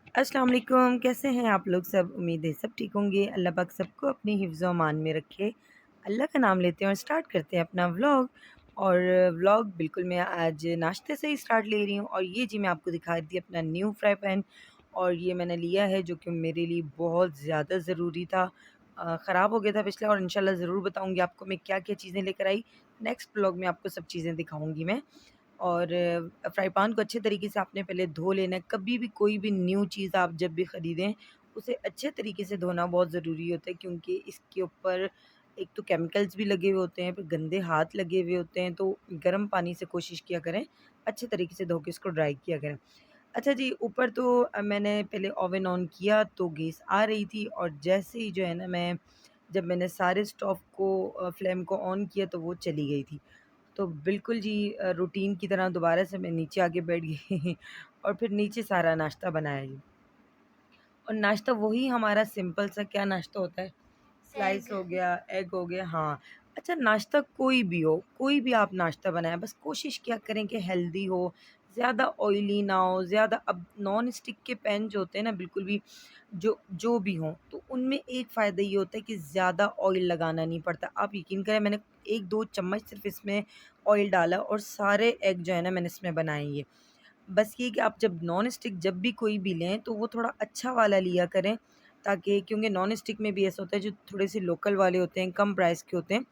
अस्सलाम वालेकुम, कैसे हैं आप लोग सब? उम्मीद है सब ठीक होंगे। अल्लाह पाक सबको अपनी हिफ्ज़ व अमान में रखे। अल्लाह का नाम लेते हैं और स्टार्ट करते हैं अपना व्लॉग। और व्लॉग बिल्कुल मैं आज नाश्ते से ही स्टार्ट ले रही हूँ। और ये जी मैं आपको दिखा रही थी अपना न्यू फ्राई पैन। और ये मैंने लिया है जो कि मेरे लिए बहुत ज़्यादा ज़रूरी था। ख़राब हो गया था पिछला, और इंशाल्लाह ज़रूर बताऊँगी आपको मैं क्या-क्या चीज़ें लेकर आई। नेक्स्ट व्लॉग में आपको सब चीज़ें दिखाऊँगी मैं। और फ्राई पान को अच्छे तरीके से आपने पहले धो लेना है। कभी भी कोई भी न्यू चीज़ आप जब भी ख़रीदें, उसे अच्छे तरीके से धोना बहुत ज़रूरी होता है, क्योंकि इसके ऊपर एक तो केमिकल्स भी लगे हुए होते हैं, फिर गंदे हाथ लगे हुए होते हैं। तो गर्म पानी से कोशिश किया करें, अच्छे तरीके से धो के इसको ड्राई किया करें। अच्छा जी, ऊपर तो मैंने पहले ओवन ऑन किया तो गैस आ रही थी, और जैसे ही जो है ना जब मैंने सारे स्टोव को फ्लेम को ऑन किया तो वो चली गई थी। तो बिल्कुल जी रूटीन की तरह दोबारा से मैं नीचे आके बैठ गई और फिर नीचे सारा नाश्ता बनाया जी। और नाश्ता वही हमारा सिंपल सा क्या नाश्ता होता है, स्लाइस एग। हो गया, एग हो गया, हाँ। अच्छा, नाश्ता कोई भी हो, कोई भी आप नाश्ता बनाएँ, बस कोशिश क्या करें कि हेल्दी हो, ज़्यादा ऑयली ना हो, ज़्यादा अब नॉन स्टिक के पैन जो होते हैं ना, बिल्कुल भी जो जो भी हों, तो उनमें एक फ़ायदा ये होता है कि ज़्यादा ऑयल लगाना नहीं पड़ता। आप यकीन करें, मैंने 1-2 चम्मच सिर्फ़ इसमें ऑयल डाला और सारे एग जो है ना मैंने इसमें बनाए ये। बस ये कि आप जब नॉन स्टिक जब भी कोई भी लें तो वो थोड़ा अच्छा वाला लिया करें, ताकि क्योंकि नॉन स्टिक में भी ऐसा होता है जो थोड़े से लोकल वाले होते हैं, कम प्राइस के होते हैं,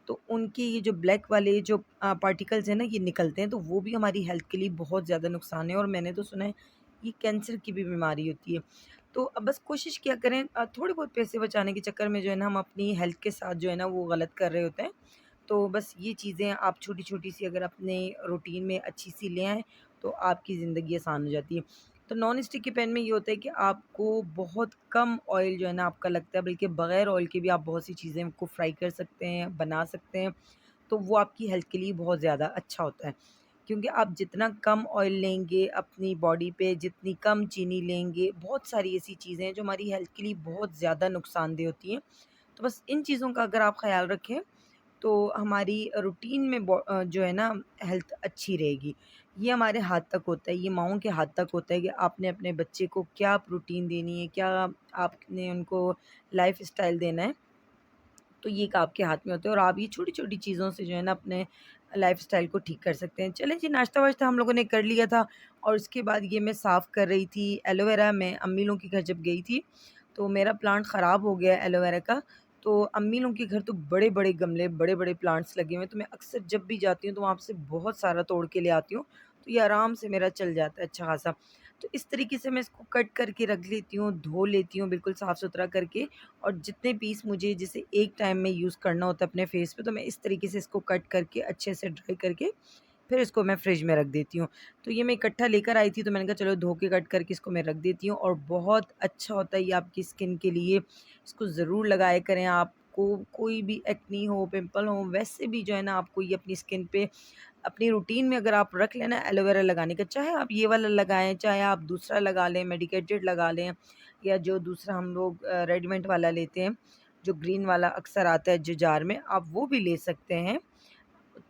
तो उनके ये जो ब्लैक वाले जो पार्टिकल्स हैं ना ये निकलते हैं, तो वो भी हमारी हेल्थ के लिए बहुत ज़्यादा नुकसान है, और मैंने तो सुना है ये कैंसर की भी बीमारी होती है। तो अब बस कोशिश किया करें, थोड़े बहुत पैसे बचाने के चक्कर में जो है ना हम अपनी हेल्थ के साथ जो है ना वो गलत कर रहे होते हैं। तो बस ये चीज़ें आप छोटी-छोटी सी अगर अपने रूटीन में अच्छी-सी ले आएँ, तो आपकी ज़िंदगी आसान हो जाती है। तो नॉन स्टिक के पैन में ये होता है कि आपको बहुत कम ऑयल जो है ना आपका लगता है, बल्कि बगैर ऑयल के भी आप बहुत सी चीज़ें को फ्राई कर सकते हैं, बना सकते हैं। तो वो आपकी हेल्थ के लिए बहुत ज़्यादा अच्छा होता है। क्योंकि आप जितना कम ऑयल लेंगे अपनी बॉडी पे, जितनी कम चीनी लेंगे, बहुत सारी ऐसी चीज़ें हैं जो हमारी हेल्थ के लिए बहुत ज़्यादा नुकसानदेह होती हैं। तो बस इन चीज़ों का अगर आप ख़्याल रखें, तो हमारी रूटीन में जो है ना हेल्थ अच्छी रहेगी। ये हमारे हाथ तक होता है, ये माँओं के हाथ तक होता है कि आपने अपने बच्चे को क्या प्रोटीन देनी है, क्या आपने उनको लाइफ़स्टाइल देना है, तो ये एक आपके हाथ में होता है, और आप ये छोटी-छोटी चीज़ों से जो है ना अपने लाइफ़स्टाइल को ठीक कर सकते हैं। चलें जी, नाश्ता-वाश्ता हम लोगों ने कर लिया था, और उसके बाद ये मैं साफ़ कर रही थी एलोवेरा। मैं अम्मी लोगों के घर जब गई थी, तो मेरा प्लांट ख़राब हो गया एलोवेरा का। तो अम्मी लोगों के घर तो बड़े-बड़े गमले, बड़े-बड़े प्लांट्स लगे हुए हैं, तो मैं अक्सर जब भी जाती हूँ तो वहाँ से बहुत सारा तोड़ के ले आती हूँ, तो ये आराम से मेरा चल जाता है अच्छा खासा। तो इस तरीके से मैं इसको कट करके रख लेती हूँ, धो लेती हूँ बिल्कुल साफ़-सुथरा करके, और जितने पीस मुझे जैसे एक टाइम में यूज़ करना होता है अपने फेस पे, तो मैं इस तरीके से इसको कट करके अच्छे से ड्राई करके फिर इसको मैं फ्रिज में रख देती हूँ। तो ये मैं इकट्ठा लेकर आई थी, तो मैंने कहा चलो धो के कट करके इसको मैं रख देती हूँ, और बहुत अच्छा होता है ये आपकी स्किन के लिए। इसको ज़रूर लगाया करें। आपको कोई भी एक्नी हो, पिंपल हो, वैसे भी जो है ना आपको ये अपनी स्किन पे अपनी रूटीन में अगर आप रख लें ना एलोवेरा लगाने का, चाहे आप ये वाला लगाएँ, चाहे आप दूसरा लगा लें, मेडिकेटेड लगा लें, या जो दूसरा हम लोग रेडीमेड वाला लेते हैं, जो ग्रीन वाला अक्सर आता है जो जार में, आप वो भी ले सकते हैं।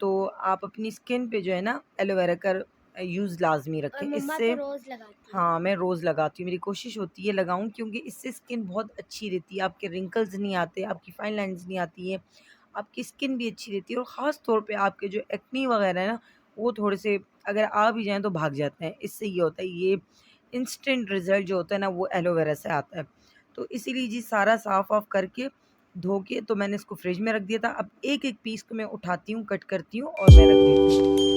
तो आप अपनी स्किन पे जो है ना एलोवेरा का यूज़ लाज़मी और रखें। मम्मा इससे तो रोज लगाती है। हाँ, मैं रोज़ लगाती हूँ, मेरी कोशिश होती है लगाऊँ, क्योंकि इससे स्किन बहुत अच्छी रहती है, आपके रिंकल्स नहीं आते, आपकी फाइन लाइन्स नहीं आती हैं, आपकी स्किन भी अच्छी रहती है, और ख़ास तौर पे आपके जो एक्ने वग़ैरह है ना, वो थोड़े से अगर आ भी जाएँ तो भाग जाते हैं। इससे ये होता है, ये इंस्टेंट रिज़ल्ट जो होता है ना वो एलोवेरा से आता है। तो इसीलिए जी सारा साफ़-वाफ़ करके, धो के, तो मैंने इसको फ्रिज में रख दिया था। अब एक-एक पीस को मैं उठाती हूँ, कट करती हूँ और मैं रख देती हूँ।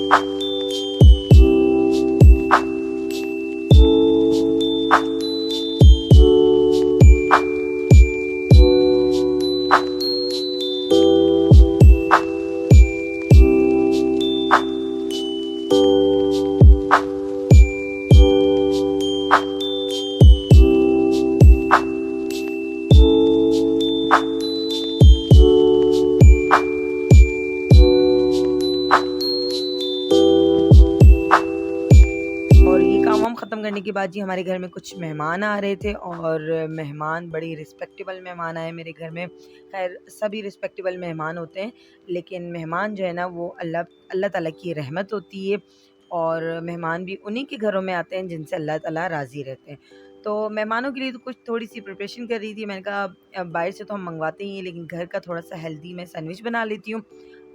और ये काम-वाम ख़त्म करने के बाद जी हमारे घर में कुछ मेहमान आ रहे थे, और मेहमान बड़ी रिस्पेक्टेबल मेहमान आए मेरे घर में। ख़ैर सभी रिस्पेक्टेबल मेहमान होते हैं, लेकिन मेहमान जो है ना वो अल्लाह अल्लाह ताला की रहमत होती है। और मेहमान भी उन्हीं के घरों में आते हैं जिनसे अल्लाह ताला राज़ी रहते हैं। तो मेहमानों के लिए तो कुछ थोड़ी-सी प्रिपरेशन कर रही थी। मैंने कहा बाहर से तो हम मँगवाते ही हैं, लेकिन घर का थोड़ा-सा हेल्दी मैं सैंडविच बना लेती हूँ।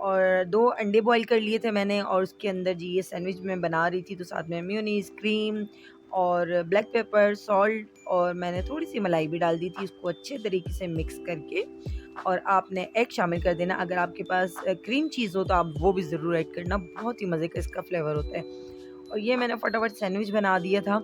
और 2 अंडे बॉयल कर लिए थे मैंने और उसके अंदर जी ये सैंडविच मैं बना रही थी, तो साथ में मेयोनीज़, क्रीम और ब्लैक पेपर, सॉल्ट और मैंने थोड़ी-सी मलाई भी डाल दी थी, इसको अच्छे तरीके से मिक्स करके और आपने एग शामिल कर देना। अगर आपके पास क्रीम चीज़ हो तो आप वो भी ज़रूर ऐड करना, बहुत ही मज़े का इसका फ्लेवर होता है। और ये मैंने फटाफट सैंडविच बना दिया था,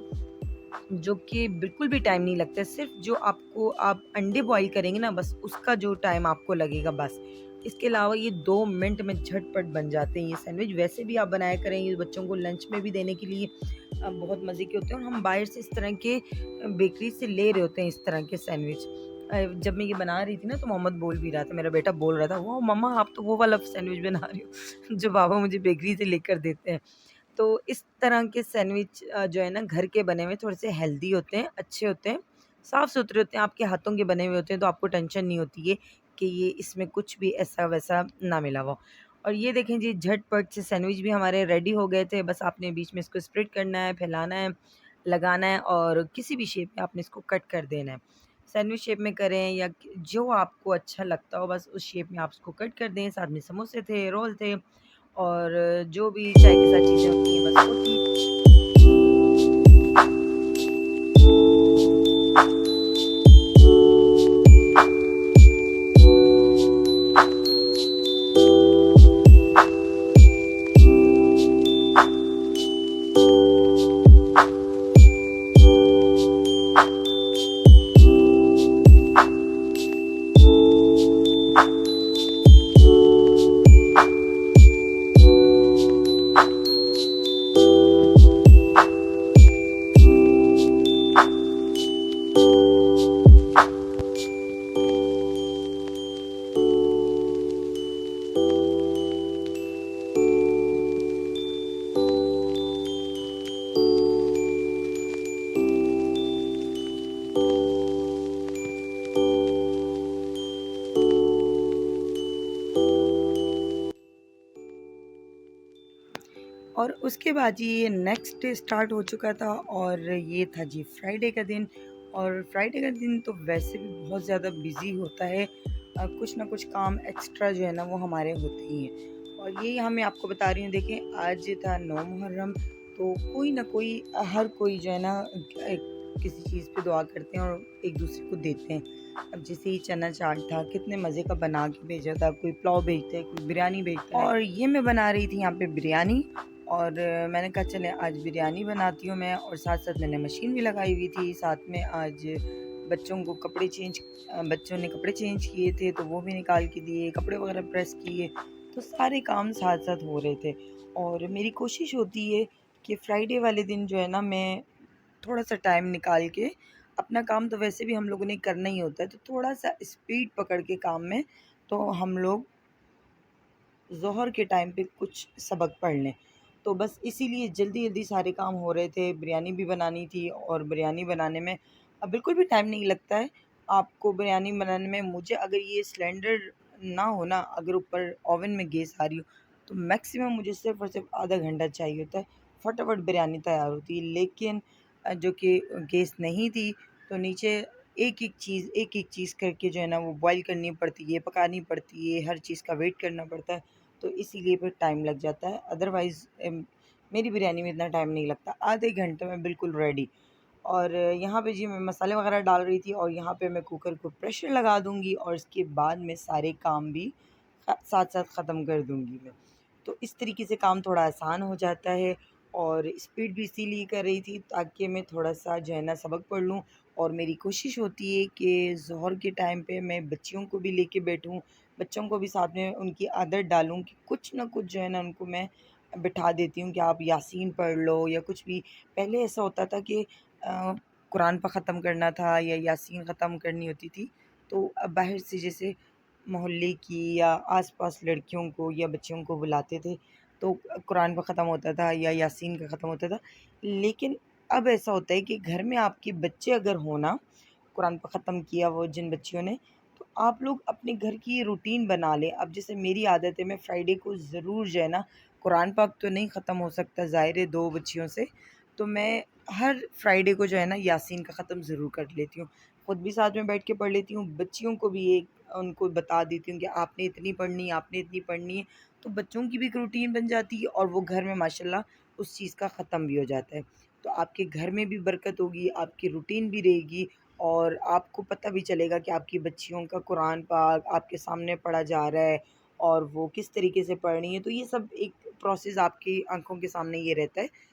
जो कि बिल्कुल भी टाइम नहीं लगता है, सिर्फ़ जो आपको आप अंडे बॉयल करेंगे ना बस उसका जो टाइम आपको लगेगा बस। इसके अलावा ये 2 मिनट में झटपट बन जाते हैं ये सैंडविच। वैसे भी आप बनाया करें, ये बच्चों को लंच में भी देने के लिए बहुत मज़े के होते हैं और हम बाहर से इस तरह के बेकरी से ले रहे होते हैं इस तरह के सैंडविच। जब मैं ये बना रही थी ना तो मोहम्मद बोल भी रहा था, मेरा बेटा बोल रहा था, "वाह मम्मा आप तो वो वाला सैंडविच बना रही हो जो पापा मुझे बेकरी से लेकर देते हैं।" तो इस तरह के सैंडविच जो है ना घर के बने हुए थोड़े से हेल्दी होते हैं, अच्छे होते हैं, साफ़-सुथरे होते हैं, आपके हाथों के बने हुए होते हैं तो आपको टेंशन नहीं होती है कि ये इसमें कुछ भी ऐसा-वैसा ना मिला हुआ हो। और ये देखें जी झटपट से सैंडविच भी हमारे रेडी हो गए थे, बस आपने बीच में इसको स्प्रेड करना है, फैलाना है, लगाना है और किसी भी शेप में आपने इसको कट कर देना है। सैंडविच शेप में करें या जो आपको अच्छा लगता हो बस उस शेप में आप उसको कट कर दें। साथ में समोसे थे, रोल थे और जो भी चाय के साथ चीज़ें होती हैं बस वो थी। और उसके बाद जी ये नेक्स्ट डे स्टार्ट हो चुका था और ये था जी फ्राइडे का दिन। और फ्राइडे का दिन तो वैसे भी बहुत ज़्यादा बिज़ी होता है, कुछ ना कुछ काम एक्स्ट्रा जो है ना वो हमारे होते ही हैं। और ये यहाँ मैं आपको बता रही हूँ, देखें आज था 9 मुहर्रम, तो कोई ना कोई हर कोई जो है ना किसी चीज़ पे दुआ करते हैं और एक दूसरे को देते हैं। अब जैसे ही चना चाट था, कितने मज़े का बना के भेजा था, कोई पुलाव भेजता है, कोई बिरयानी भेजता है और ये मैं बना रही थी यहाँ पे बिरयानी। और मैंने कहा चलें आज बिरयानी बनाती हूँ मैं, और साथ-साथ मैंने मशीन भी लगाई हुई थी। साथ में आज बच्चों को बच्चों ने कपड़े चेंज किए थे तो वो भी निकाल के दिए, कपड़े वगैरह प्रेस किए, तो सारे काम साथ-साथ हो रहे थे। और मेरी कोशिश होती है कि फ्राइडे वाले दिन जो है ना मैं थोड़ा-सा टाइम निकाल के अपना काम तो वैसे भी हम लोगों ने करना ही होता है, तो थोड़ा-सा स्पीड पकड़ के काम में तो हम लोग ज़ोहर के टाइम पे कुछ सबक पढ़ लें। तो बस इसीलिए जल्दी-जल्दी सारे काम हो रहे थे, बिरयानी भी बनानी थी और बिरयानी बनाने में बिल्कुल भी टाइम नहीं लगता है। आपको बिरयानी बनाने में मुझे अगर ये सिलेंडर ना हो ना, अगर ऊपर ओवन में गैस आ रही हो, तो मैक्सिमम मुझे सिर्फ़ और सिर्फ़ आधा घंटा चाहिए होता है, फटाफट बिरयानी तैयार होती है। लेकिन जो कि गैस नहीं थी, तो नीचे एक-एक चीज़ करके जो है ना वो बॉयल करनी पड़ती है, पकानी पड़ती है, हर चीज़ का वेट करना पड़ता है। तो इसीलिए फिर टाइम लग जाता है। अदरवाइज़ मेरी बिरयानी में इतना टाइम नहीं लगता, आधे घंटे में बिल्कुल रेडी। और यहाँ पे जी मैं मसाले वगैरह डाल रही थी और यहाँ पे मैं कुकर को प्रेशर लगा दूँगी और इसके बाद मैं सारे काम भी साथ-साथ ख़त्म कर दूँगी मैं। तो इस तरीके से काम थोड़ा आसान हो जाता है। और स्पीड भी इसीलिए कर रही थी ताकि मैं थोड़ा-सा जो है ना सबक पढ़ लूँ। और मेरी कोशिश होती है कि ज़ोहर के टाइम पे मैं बच्चियों को भी लेके बैठूँ, बच्चों को भी साथ में उनकी आदत डालूँ कि कुछ ना कुछ जो है ना उनको मैं बिठा देती हूँ कि आप यासीन पढ़ लो या कुछ भी। पहले ऐसा होता था कि कुरान पाक ख़त्म करना था या यासीन ख़त्म करनी होती थी, तो अब बाहर से जैसे मोहल्ले की या आस-पास लड़कियों को या बच्चियों को बुलाते थे, तो कुरान पाक ख़त्म होता था या यासीन का ख़त्म होता था। लेकिन अब ऐसा होता है कि घर में आपके बच्चे अगर हों ना, कुरान पाक ख़त्म किया वो जिन बच्चियों ने, तो आप लोग अपने घर की रूटीन बना लें। अब जैसे मेरी आदत है मैं फ्राइडे को ज़रूर जो है ना कुरान पाक तो नहीं ख़त्म हो सकता ज़ाहिर है 2 बच्चियों से, तो मैं हर फ्राइडे को जो है ना यासीन का ख़त्म ज़रूर कर लेती हूँ। खुद भी साथ में बैठ के पढ़ लेती हूँ, बच्चियों को भी एक उनको बता देती हूँ कि आपने इतनी पढ़नी है, आपने इतनी पढ़नी है। तो बच्चों की भी एक रूटीन बन जाती है और वो घर में माशाल्लाह उस चीज़ का ख़त्म भी हो जाता है। तो आपके घर में भी बरकत होगी, आपकी रूटीन भी रहेगी और आपको पता भी चलेगा कि आपकी बच्चियों का कुरान पाक आपके सामने पढ़ा जा रहा है और वो किस तरीके से पढ़ रही हैं। तो ये सब एक प्रोसेस आपकी आँखों के सामने ये रहता है।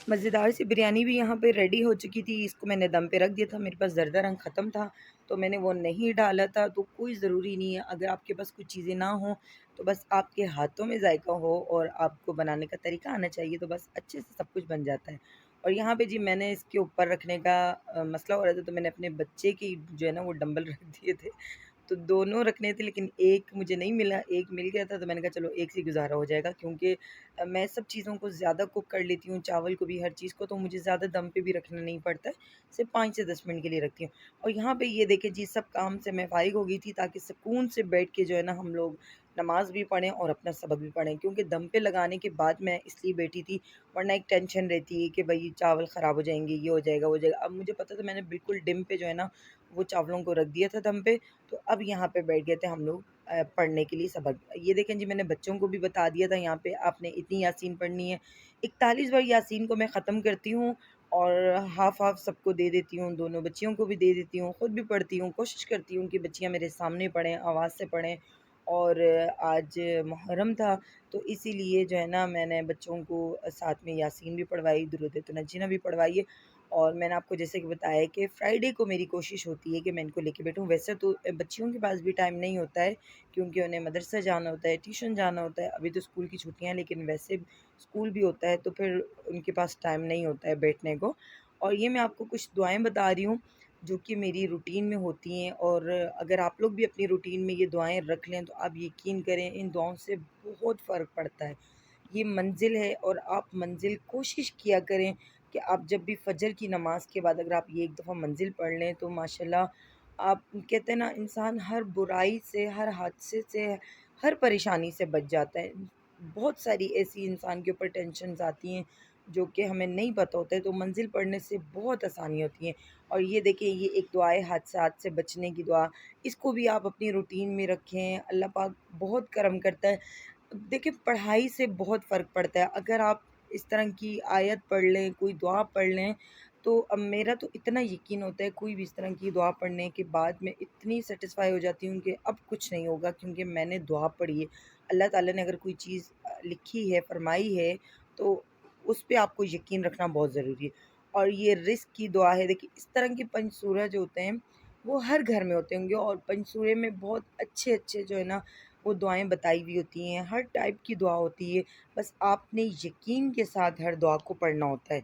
मज़ेदार सी बिरयानी भी यहाँ पे रेडी हो चुकी थी। इसको मैंने दम पे रख दिया था, मेरे पास ज़रदा रंग ख़त्म था, तो मैंने वो नहीं डाला था। तो कोई ज़रूरी नहीं है, अगर आपके पास कुछ चीज़ें ना हों, तो बस आपके हाथों में ज़ायक़ा हो और आपको बनाने का तरीका आना चाहिए, तो बस अच्छे से सब कुछ बन जाता है। और यहाँ पे जी मैंने इसके ऊपर रखने का मसला हो रहा था, तो मैंने अपने बच्चे की जो है ना वो डंबल रख दिए थे। तो दोनों रखने थे लेकिन एक मुझे नहीं मिला, एक मिल गया था तो मैंने कहा चलो एक से गुज़ारा हो जाएगा, क्योंकि मैं सब चीज़ों को ज़्यादा कुक कर लेती हूँ, चावल को भी, हर चीज़ को, तो मुझे ज़्यादा दम पे भी रखना नहीं पड़ता है, सिर्फ़ 5 से 10 मिनट के लिए रखती हूँ। और यहाँ पे ये देखिए जी सब काम से मैं फ़ारिग हो गई थी ताकि सुकून से बैठ के जो है ना हम लोग नमाज़ भी पढ़ें और अपना सबक भी पढ़ें, क्योंकि दम पे लगाने के बाद मैं इसलिए बैठी थी, वरना एक टेंशन रहती है कि भई चावल ख़राब हो जाएँगे, ये हो जाएगा, वो हो जाएगा। अब मुझे पता था, मैंने बिल्कुल डिम पे जो है ना वो चावलों को रख दिया था दम पे, तो अब यहाँ पे बैठ गए थे हम लोग पढ़ने के लिए सबक। ये देखें जी, मैंने बच्चों को भी बता दिया था यहाँ पे आपने इतनी यासीन पढ़नी है। 41 बार यासीन को मैं ख़त्म करती हूँ और हाफ़-हाफ़ सबको दे देती हूँ, दोनों बच्चियों को भी दे देती हूँ, खुद भी पढ़ती हूँ, कोशिश करती हूँ कि बच्चियाँ मेरे सामने पढ़ें, आवाज़ से पढ़ें। और आज मुहर्रम था, तो इसीलिए जो है ना मैंने बच्चों को साथ में यासीन भी पढ़वाई, दुरूद तनज्जिना भी पढ़वाई है। और मैंने आपको जैसे कि बताया कि फ्राइडे को मेरी कोशिश होती है कि मैं इनको लेके बैठूँ। वैसे तो बच्चियों के पास भी टाइम नहीं होता है, क्योंकि उन्हें मदरसा जाना होता है, ट्यूशन जाना होता है। अभी तो स्कूल की छुट्टियाँ हैं, लेकिन वैसे स्कूल भी होता है, तो फिर उनके पास टाइम नहीं होता है बैठने को। और ये मैं आपको कुछ दुआएँ बता रही हूँ, जो कि मेरी रूटीन में होती हैं, और अगर आप लोग भी अपनी रूटीन में ये दुआएँ रख लें, तो आप यकीन करें इन दुआओं से बहुत फ़र्क पड़ता है। ये मंज़िल है, और आप मंज़िल कोशिश किया करें कि आप जब भी फ़जर की नमाज़ के बाद अगर आप ये एक दफ़ा मंज़िल पढ़ लें, तो माशाल्लाह आप, कहते हैं ना, इंसान हर बुराई से, हर हादसे से, हर परेशानी से बच जाता है। बहुत सारी ऐसी इंसान के ऊपर टेंशन्स आती हैं जो कि हमें नहीं पता होता है, तो मंज़िल पढ़ने से बहुत आसानी होती है। और ये देखिए, ये एक दुआ है हादसात से बचने की दुआ, इसको भी आप अपनी रूटीन में रखें, अल्लाह पाक बहुत करम करता है। देखिए, पढ़ाई से बहुत फ़र्क पड़ता है, अगर आप इस तरह की आयत पढ़ लें, कोई दुआ पढ़ लें, तो अब मेरा तो इतना यकीन होता है कोई भी इस तरह की दुआ पढ़ने के बाद मैं इतनी सैटिस्फ़ाई हो जाती हूँ कि अब कुछ नहीं होगा, क्योंकि मैंने दुआ पढ़ी है। अल्लाह ताला ने अगर कोई चीज़ लिखी है, फ़रमाई है, तो उस पे आपको यकीन रखना बहुत ज़रूरी है। और ये रिज़्क की दुआ है, देखिए इस तरह के पंजसूरा जो होते हैं, वो हर घर में होते होंगे, और पंजसूरे में बहुत अच्छे-अच्छे जो है ना वो दुआएँ बताई हुई होती हैं, हर टाइप की दुआ होती है। बस आपने यकीन के साथ हर दुआ को पढ़ना होता है।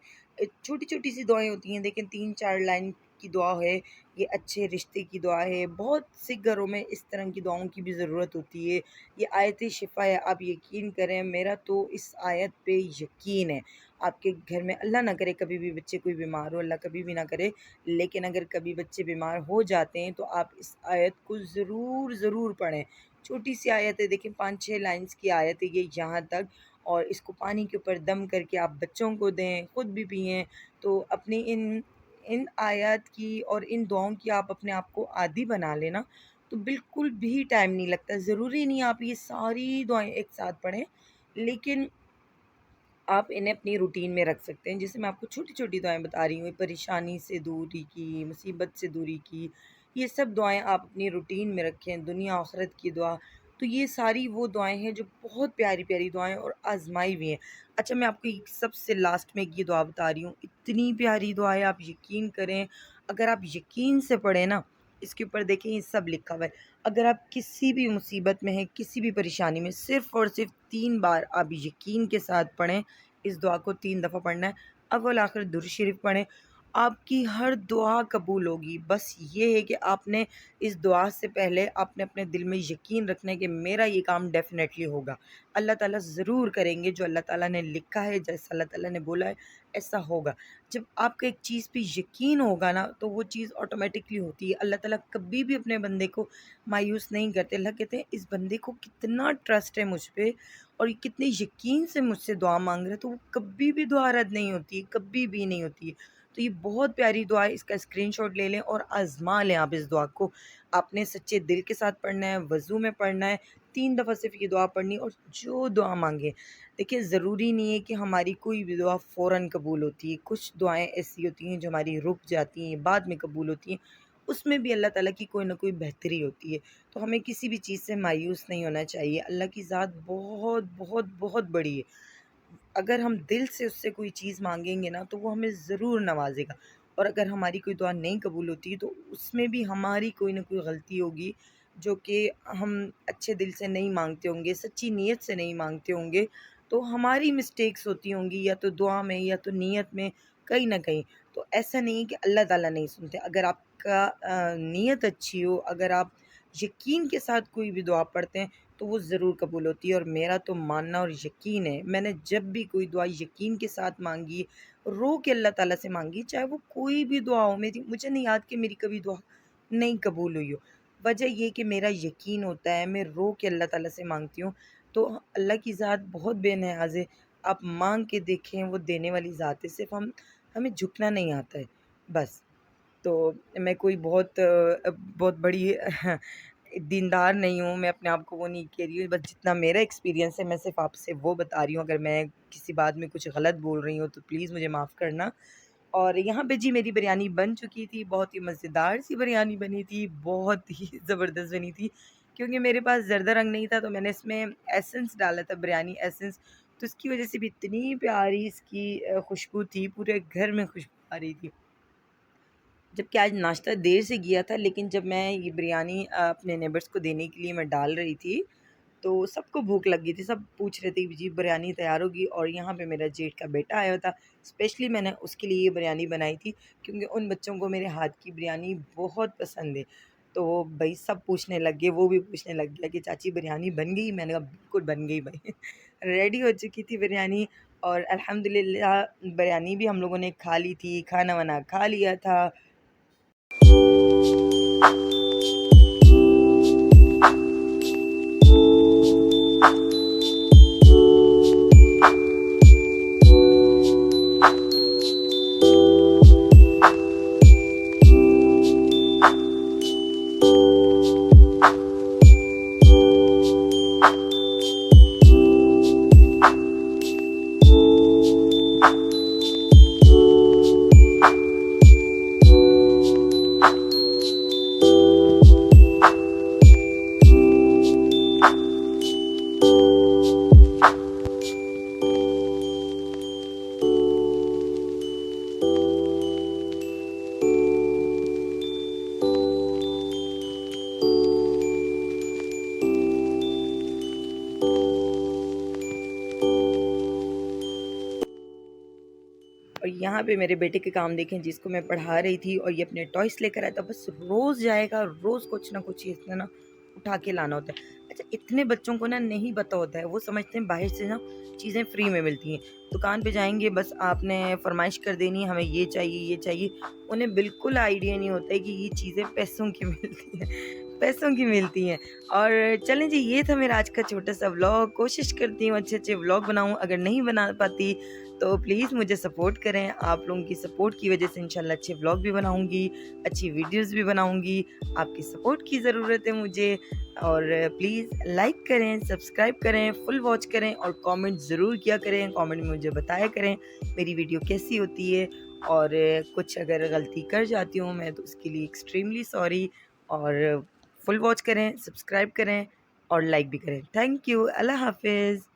छोटी-छोटी सी दुआएँ होती हैं, देखें 3-4 लाइन की दुआ है, ये अच्छे रिश्ते की दुआ है, बहुत से घरों में इस तरह की दुआओं की भी ज़रूरत होती है। ये आयत शिफ़ा है, आप यकीन करें, मेरा तो इस आयत पे यकीन है। आपके घर में अल्लाह ना करे कभी भी बच्चे कोई बीमार हो, अल्लाह कभी भी ना करे, लेकिन अगर कभी बच्चे बीमार हो जाते हैं, तो आप इस आयत को ज़रूर पढ़ें। छोटी-सी आयत है, देखिए 5-6 लाइन्स की आयत है ये यहाँ तक, और इसको पानी के ऊपर दम करके आप बच्चों को दें, खुद भी पिएँ। तो अपनी इन इन आयत की और इन दुआओं की आप अपने आप को आदी बना लें ना, तो बिल्कुल भी टाइम नहीं लगता। ज़रूरी नहीं आप ये सारी दुआएँ एक साथ पढ़ें, लेकिन आप इन्हें अपनी रूटीन में रख सकते हैं। जैसे मैं आपको छोटी-छोटी दुआएँ बता रही हूँ, परेशानी से दूरी की, मुसीबत से दूरी की, ये सब दुआएँ आप अपनी रूटीन में रखें, दुनिया आखिरत की दुआ। तो ये सारी वो दुआएँ हैं जो बहुत प्यारी-प्यारी दुआएँ और आज़माई हुई हैं। अच्छा, मैं आपको एक सबसे लास्ट में एक ये दुआ बता रही हूँ, इतनी प्यारी दुआ है, आप यकीन करें, अगर आप यकीन से पढ़ें ना, इसके ऊपर देखें ये सब लिखा हुआ है। अगर आप किसी भी मुसीबत में हैं, किसी भी परेशानी में, सिर्फ़ और सिर्फ़ 3 बार आप यकीन के साथ पढ़ें, इस दुआ को 3 दफ़ा पढ़ना है। अव्वल आखिर दुरूद शरीफ पढ़ें, आपकी हर दुआ कबूल होगी। बस ये है कि आपने इस दुआ से पहले आपने अपने दिल में यकीन रखना है कि मेरा ये काम डेफ़िनेटली होगा। अल्लाह ताला ज़रूर करेंगे, जो अल्लाह ताला ने लिखा है, जैसा अल्लाह ताला ने बोला है, ऐसा होगा। जब आपका एक चीज़ पे यकीन होगा ना, तो वो चीज़ ऑटोमेटिकली होती है। अल्लाह ताला कभी भी अपने बंदे को मायूस नहीं करते। अल्लाह कहते हैं, इस बंदे को कितना ट्रस्ट है मुझ पे, और ये कितने यकीन से मुझसे दुआ माँग रहा है, तो वो कभी भी दुआ रद्द नहीं होती है, कभी भी नहीं होती है। तो ये बहुत प्यारी दुआ है, इसका स्क्रीनशॉट ले लें और आज़मा लें आप इस दुआ को। आपने सच्चे दिल के साथ पढ़ना है, वज़ू में पढ़ना है, 3 दफ़ा सिर्फ़ ये दुआ पढ़नी है, और जो दुआ माँगे। देखिए, ज़रूरी नहीं है कि हमारी कोई भी दुआ फ़ौरन कबूल होती है, कुछ दुआएँ ऐसी होती हैं जो हमारी रुक जाती हैं, बाद में कबूल होती हैं, उसमें भी अल्लाह ताला की कोई ना कोई बेहतरी होती है। तो हमें किसी भी चीज़ से मायूस नहीं होना चाहिए। अल्लाह की ज़ात बहुत, बहुत, बहुत बड़ी है। अगर हम दिल से उससे कोई चीज़ माँगेंगे ना, तो वो हमें ज़रूर नवाज़ेगा। और अगर हमारी कोई दुआ नहीं कबूल होती, तो उसमें भी हमारी कोई ना कोई गलती होगी, जो कि हम अच्छे दिल से नहीं माँगते होंगे, सच्ची नीयत से नहीं माँगते होंगे। तो हमारी मिस्टेक्स होती होंगी, या तो दुआ में या तो नीयत में, कहीं न कहीं। तो ऐसा नहीं है कि अल्लाह ताला नहीं सुनते। अगर आपका नीयत अच्छी हो, अगर आप यकीन के साथ कोई भी दुआ पढ़ते हैं, तो वो ज़रूर कबूल होती है। और मेरा तो मानना और यकीन है, मैंने जब भी कोई दुआ यकीन के साथ माँगी, रो के अल्लाह ताला से माँगी, चाहे वो कोई भी दुआ हो, मेरी मुझे नहीं याद कि मेरी कभी दुआ नहीं कबूल हुई हो। वजह ये कि मेरा यकीन होता है, मैं रो के अल्लाह ताला से माँगती हूँ, तो अल्लाह की ज़ात बहुत बेनियाज़ है। आप माँग के देखें, वो देने वाली ज़ात है, सिर्फ़ हमें झुकना नहीं आता है, बस। तो मैं कोई बहुत बड़ी दीनदार नहीं हूँ, मैं अपने आप को वो नहीं कह रही हूँ, बस जितना मेरा एक्सपीरियंस है मैं सिर्फ़ आपसे वो बता रही हूँ। अगर मैं किसी बात में कुछ गलत बोल रही हूँ तो प्लीज़ मुझे माफ़ करना। और यहाँ पे जी मेरी बिरयानी बन चुकी थी, बहुत ही मज़ेदार सी बिरयानी बनी थी, बहुत ही ज़बरदस्त बनी थी। क्योंकि मेरे पास ज़रदा रंग नहीं था तो मैंने इसमें एसेंस डाला था, बिरयानी एसेंस, तो इसकी वज़ह से भी इतनी प्यारी इसकी खुशबू थी, पूरे घर में खुशबू आ रही थी। जबकि आज नाश्ता देर से किया था, लेकिन जब मैं ये बिरयानी अपने नेबर्स को देने के लिए मैं डाल रही थी, तो सबको भूख लग गई थी। सब पूछ रहे थे कि जी बिरयानी तैयार होगी, और यहाँ पे मेरा जेठ का बेटा आया हुआ था। स्पेशली मैंने उसके लिए ये बिरयानी बनाई थी, क्योंकि उन बच्चों को मेरे हाथ की बिरयानी बहुत पसंद है। तो भई सब पूछने लग गए, वो भी पूछने लग गया कि चाची बिरयानी बन गई? मैंने कहा बिल्कुल बन गई भई। रेडी हो चुकी थी बिरयानी, और अल्हम्दुलिल्लाह बिरयानी भी हम लोगों ने खा ली थी, खाना-वाना खा लिया था। और यहाँ पे मेरे बेटे के काम देखें, जिसको मैं पढ़ा रही थी और ये अपने टॉयस लेकर आया था, बस रोज़ जाएगा, रोज़ कुछ ना कुछ इसने ना उठा के लाना होता है। अच्छा, इतने बच्चों को ना नहीं पता होता है, वो समझते हैं बाहर से ना चीज़ें फ्री में मिलती हैं। दुकान पे जाएँगे, बस आपने फ़रमाइश कर देनी है, हमें ये चाहिए। उन्हें बिल्कुल आइडिया नहीं होता है कि ये चीज़ें पैसों की मिलती हैं, पैसों की मिलती हैं। और चलें जी, ये था मेरा आज का छोटा-सा व्लॉग। कोशिश करती हूँ अच्छे-अच्छे व्लॉग बनाऊँ, अगर नहीं बना पाती तो प्लीज़ मुझे सपोर्ट करें। आप लोगों की सपोर्ट की वजह से इंशाल्लाह अच्छे व्लॉग भी बनाऊँगी, अच्छी वीडियोज़ भी बनाऊँगी। आपकी सपोर्ट की ज़रूरत है मुझे, और प्लीज़ लाइक करें, सब्सक्राइब करें, फुल वॉच करें, और कमेंट ज़रूर किया करें। कमेंट में मुझे बताया करें मेरी वीडियो कैसी होती है, और कुछ अगर गलती कर जाती हूँ मैं तो उसके लिए एक्सट्रीमली सॉरी। और फुल वॉच करें, सब्सक्राइब करें और लाइक भी करें। Thank you. अल्लाह हाफ़िज़।